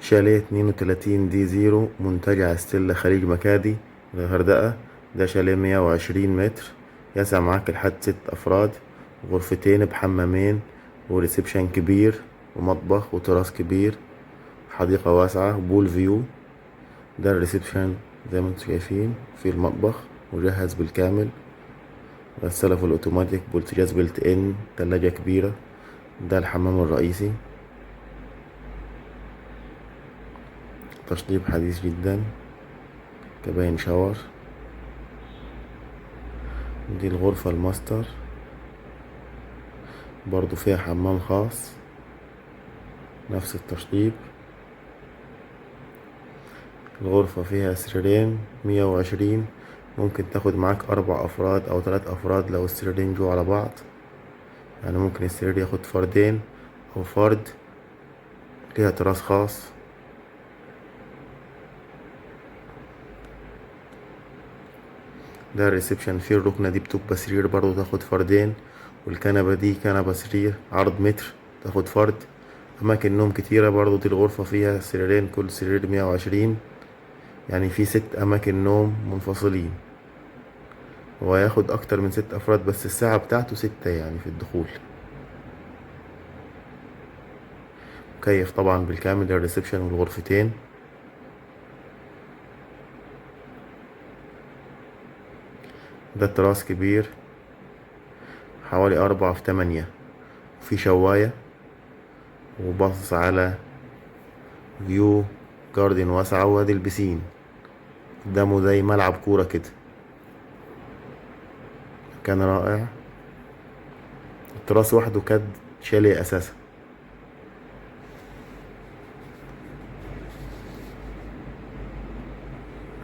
شاليه 32 دي زيرو، منتجع ستيلا خليج مكادي الغردقة. ده شاليه 120 متر، يسع معاك لحد 6 أفراد، غرفتين بحمامين وريسبشن كبير ومطبخ وتراس كبير، حديقة واسعة، بول فيو. ده الريسبشن زي ما انتم شايفين، في المطبخ مجهز بالكامل، غسالة في الأوتوماتيك، بوتاجاز بلت إن، تلاجة كبيرة. ده الحمام الرئيسي، تشطيب حديث جدا، كباين شاور. دي الغرفة الماستر، برضو فيها حمام خاص، نفس التشطيب. الغرفة فيها سريرين 120، ممكن تاخد معاك 4 أفراد أو 3 أفراد لو السريرين جو على بعض. يعني ممكن السرير ياخد فردين أو فرد، ليها تراس خاص. ده الريسبشن، فيه الركنة دي بتبقى سرير برضو تاخد فردين، والكنبة دي كنبة سرير عرض متر تاخد فرد. أماكن نوم كتيرة برضو، دي الغرفة فيها سريرين، كل سرير 120، يعني في 6 أماكن نوم منفصلين. هو هياخد أكتر من 6 أفراد، بس الساعة بتاعته 6 يعني في الدخول. مكيف طبعا بالكامل الريسبشن والغرفتين. ده تراس كبير حوالي 4 في 8، في شواية، وباصص على فيو جاردن واسعة، وادي البسين قدامه زي ملعب كورة كده. كان رائع. التراس وحده كاد شاليه أساسا.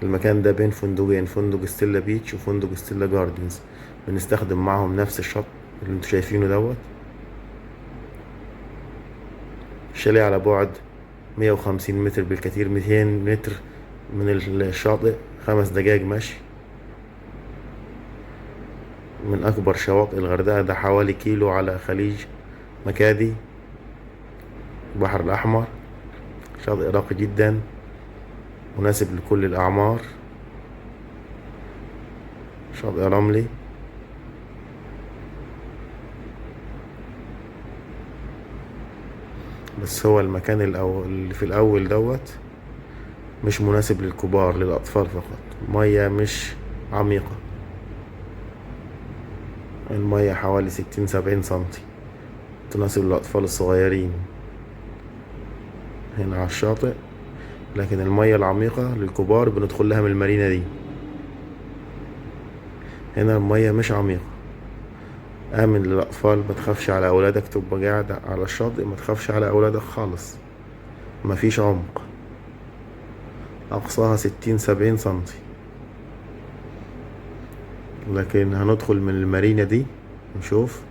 المكان ده بين فندقين، فندق ستيلا بيتش وفندق ستيلا جاردنز، بنستخدم معهم نفس الشط اللي انتوا شايفينه دوت. الشاليه على بعد 150 متر بالكثير، 200 متر من الشاطئ، 5 دقايق مشي من أكبر شواطئ الغردقة. ده حوالي كيلو على خليج مكادي، البحر الأحمر. شاطئ راقي جدا، مناسب لكل الأعمار، شاطئ رملي. بس هو المكان اللي في الأول دوت مش مناسب للكبار، للأطفال فقط. مية مش عميقة، المية حوالي 60 70 سنتي، تناسب للأطفال الصغيرين هنا على الشاطئ. لكن المية العميقة للكبار بندخل لها من المارينا دي. هنا المية مش عميقة، آمن للأطفال، ما تخافش على أولادك، تبقى قاعد على الشاطئ ما تخافش على أولادك خالص. مفيش عمق، أقصاها 60 70 سنتي. لكن هندخل من المارينا دي نشوف.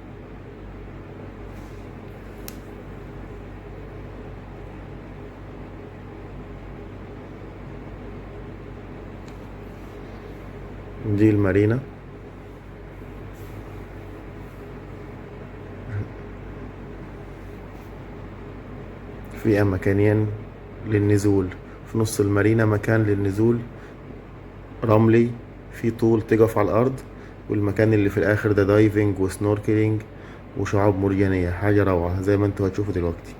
دي المارينا، فيها مكانين للنزول. في نص المارينا مكان للنزول رملي، في طول تقف على الأرض، والمكان اللي في الآخر ده دايفنج وسنوركلينج وشعاب مرجانية، حاجة روعة زي ما انتوا هتشوفوا دلوقتي.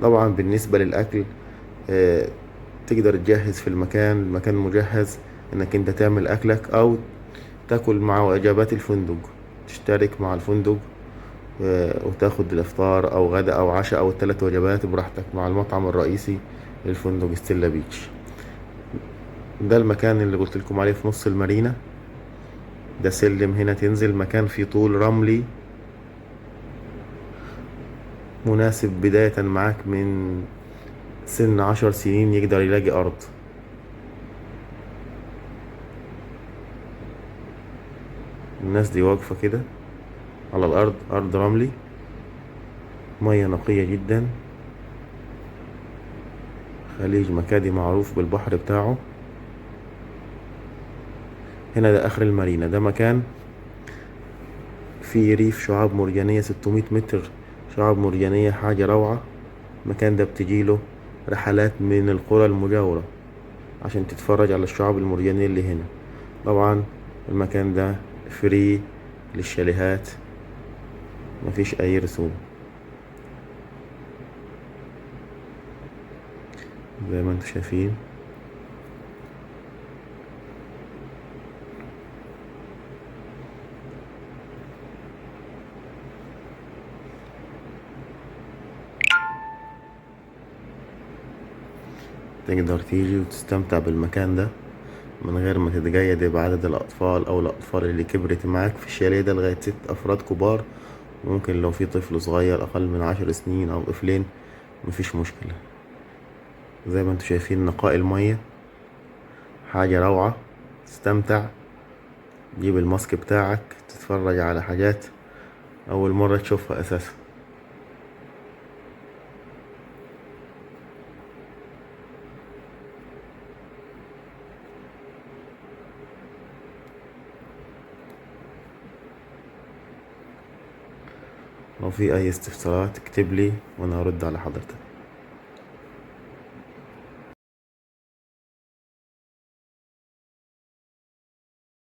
طبعا بالنسبة للأكل، آه، تقدر تجهز في المكان، المكان مجهز انك انت تعمل أكلك أو تاكل مع وجبات الفندق، تشترك مع الفندق وتاخد الإفطار أو غدا أو عشاء أو ال3 وجبات براحتك مع المطعم الرئيسي للفندق ستيلا بيتش. ده المكان اللي قلت لكم عليه في نص المارينا. ده سلم هنا تنزل، مكان فيه طول رملي، مناسب بداية معاك من سن 10 سنين يقدر يلاقي أرض. الناس دي واقفة كده على الأرض، أرض رملي، مية نقية جدا. خليج مكادي معروف بالبحر بتاعه. هنا ده آخر المارينا، ده مكان فيه ريف شعاب مرجانية 600 متر، شعاب مرجانية حاجة روعة. المكان ده بتجيله رحلات من القرى المجاورة عشان تتفرج على الشعاب المرجانية اللي هنا. طبعا المكان ده فري للشاليهات، مفيش أي رسوم زي ما انتم شايفين. تقدر تيجي وتستمتع بالمكان ده من غير ما تتقيد بعدد الأطفال أو الأطفال اللي كبرت معاك. في الشاليه ده لغاية 6 أفراد كبار، ممكن لو في طفل صغير أقل من 10 سنين أو طفلين مفيش مشكلة. زي ما انتم شايفين نقاء المية حاجة روعة. تستمتع، تجيب الماسك بتاعك، تتفرج على حاجات أول مرة تشوفها أساسا. لو في أي استفسارات اكتب لي وأنا هرد على حضرتك.